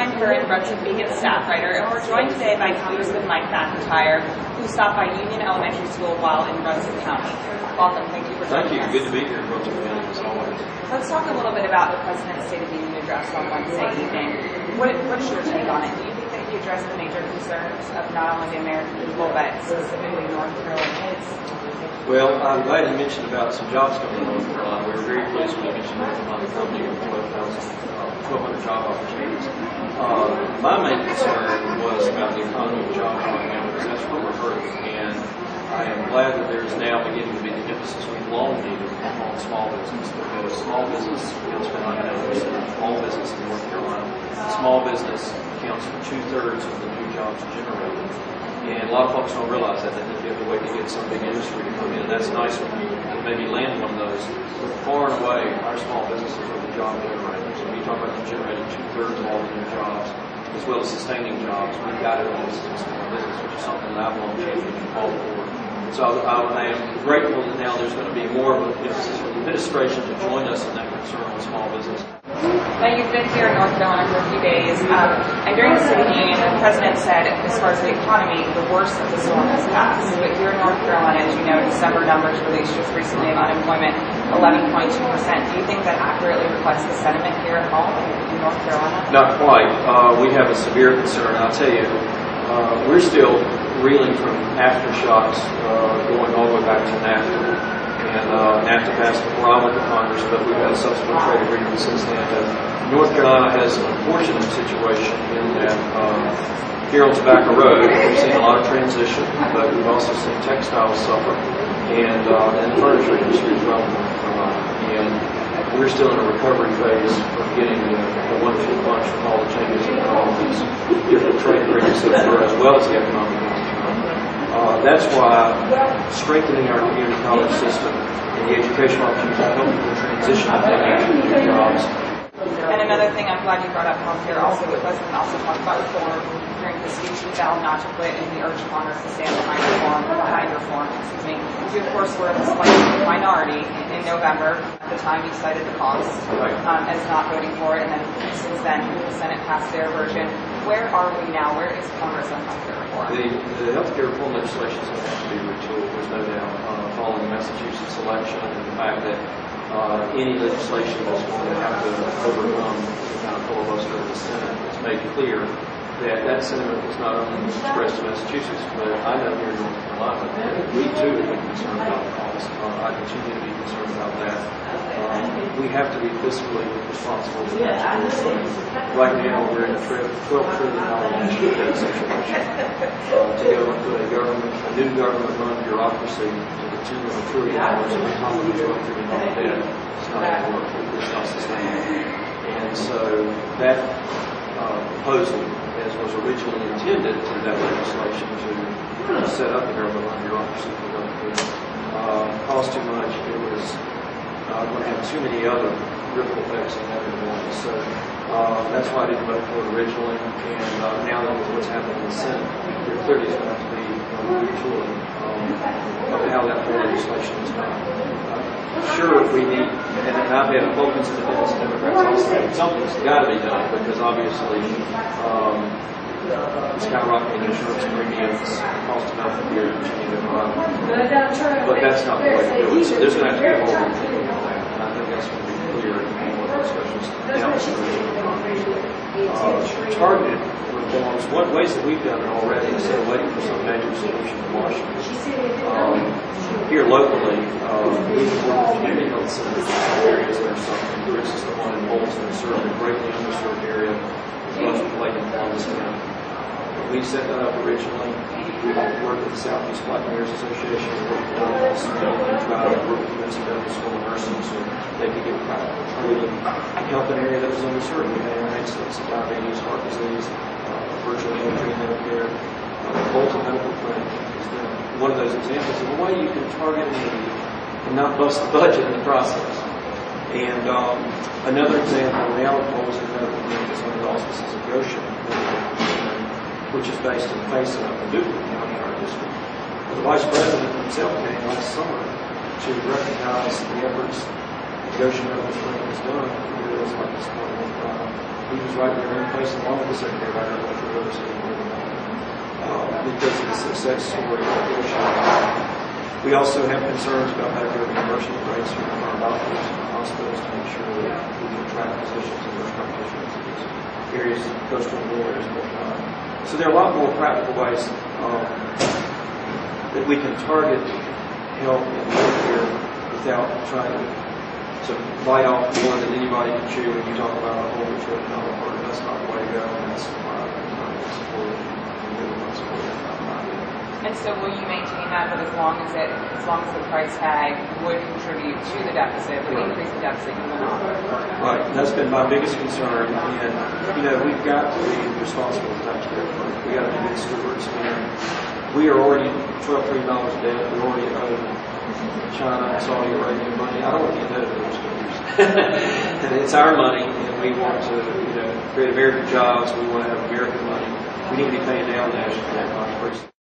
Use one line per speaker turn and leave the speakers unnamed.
Caroline Curran, Brunswick Beacon staff writer, and we're joined today by Congressman Mike McIntyre, who stopped by Union Elementary School while in Brunswick County. Welcome. Thank you for joining us.
Thank you. Good to be here in Brunswick County, as always.
Let's talk a little bit about the President's State of the Union address on Wednesday evening. What is your take on it? Do you think that he addressed the major concerns of not only the American people, but specifically North Carolina kids?
Well, I'm glad you mentioned about some jobs coming to North Carolina. We were very pleased when you mentioned North Carolina company with 1,200 job opportunities. My main concern was about the economy of jobs right now, because that's what we're hurting. And I am glad that there's now beginning to be the emphasis we've long needed on small business, because small business accounts for 99% of all business in North Carolina. Small business accounts for 2/3 of the new jobs generated. And a lot of folks don't realize that. They think you have to wait to get some big industry to come in. That's nice when you maybe land one of those. But far and away, our small businesses are the job generators. When you talk about them generating 2/3 of all the new jobs, as well as sustaining jobs, we've got to invest in small business, which is something that I've long championed and called for. So I am grateful that now there's going to be more of an emphasis from the administration to join us in that concern on small business.
Now, you've been here in North Carolina for a few days, and during the State of the Union, the President said, as far as the economy, the worst of the storm has passed. But here in North Carolina, as you know, December numbers released just recently of unemployment, 11.2%. Do you think that accurately reflects the sentiment here at home in North Carolina?
Not quite. We have a severe concern. I'll tell you, we're still reeling from aftershocks going all the way back to NAFTA. And NAFTA passed before I went to Congress, but we've had a subsequent trade agreement since then. North Carolina has an unfortunate situation in that Carroll Tobacco Road, we've seen a lot of transition, but we've also seen textiles suffer, and the furniture industry as well in North Carolina. And we're still in a recovery phase from getting the one-two punch from all the changes in all these different trade agreements that occur, as well as the economic downturn. That's why strengthening our community college system and the educational opportunities to help people transition to new jobs.
And another thing, I'm glad you brought up healthcare. Also, the President also talked about reform during his speech. He vowed not to quit, and he urged Congress to stand behind reform. You, of course, were in the slight minority in November. At the time, you cited the cost as not voting for it, and then since then, the Senate passed their version. Where are we now? Where is Congress on healthcare reform?
The healthcare reform legislation is going to have to be retooled. There's no doubt. Following the Massachusetts election and the fact that any legislation that's going to have to overcome the kind of filibuster of the Senate has made clear that sentiment was not only expressed in Massachusetts, but I know here in North Carolina that we too have been concerned about cost. I continue to be concerned about that. We have to be fiscally responsible to right now we're in a $12 trillion national debt situation. To go and put a new government-run bureaucracy to the tune of $1 trillion on top of the $12 trillion debt, it's not going to work. It's not sustainable. And so that proposal, as was originally intended to that legislation to set up a government-run bureaucracy for healthcare, cost too much. It was going to have too many other ripple effects in everyone. So that's why I didn't vote for it originally. And now that what's happening in the Senate, there clearly is going to have to be a retooling of how that whole legislation is done. Sure, we need, and I've had Republicans and Democrats also say something's got to be done, because obviously skyrocketing insurance premiums, cost of health care, but that's not the way to do it. So there's going to have to be a whole retooling of that, and I think that's going to be clear in what the discussions now. Targeted reforms, what ways that we've done it already, instead of waiting for some major solution in Washington. Here locally, we've worked with community health centers in some areas that are suffering. For instance, the one in Bolton serves a greatly underserved area, as well as Lake and Columbus County. We set that up originally. We worked with the Southeast Black Mayors Association, we worked with the Civilian and tried to work with the Medical School of Nursing so they could get training to help an area that was underserved. We had an incidence of diabetes, heart disease, virtual injury in healthcare. Bolton Medical Clinic is one of those examples of a way you can target and not bust the budget in the process. And another example, now proposed in medical clinic is under the auspices of Goshen, which is based in Faison up in Duplin County in our district. The Vice President himself came last summer to recognize the efforts that Goshen Medical Clinic has done in areas like this one with he was right there in place along with the secretary right there with the river city because of the success story that they're showing. We also have concerns about Medicare reimbursement rates from our doctors and hospitals to make sure that we can attract physicians and nurse practitioners in these areas, coastal and rural areas. So there are a lot more practical ways that we can target help and healthcare without trying to bite off more than anybody can chew when you talk about a whole $1 trillion burden. That's not the way to go, and that's why I'm supporting it.
And so will you maintain that as long as the price tag would contribute to the deficit, would increase the deficit, you will not?
Right, and that's been my biggest concern. And, we've got to be responsible with taxpayer money. We got to be good stewards. And we are already $12 trillion in debt. We already owe China and Saudi Arabia money. I don't want to get that to those countries. And it's our money, and we want to, create American jobs. We want to have American money. We need to be paying down national debt, not increasing.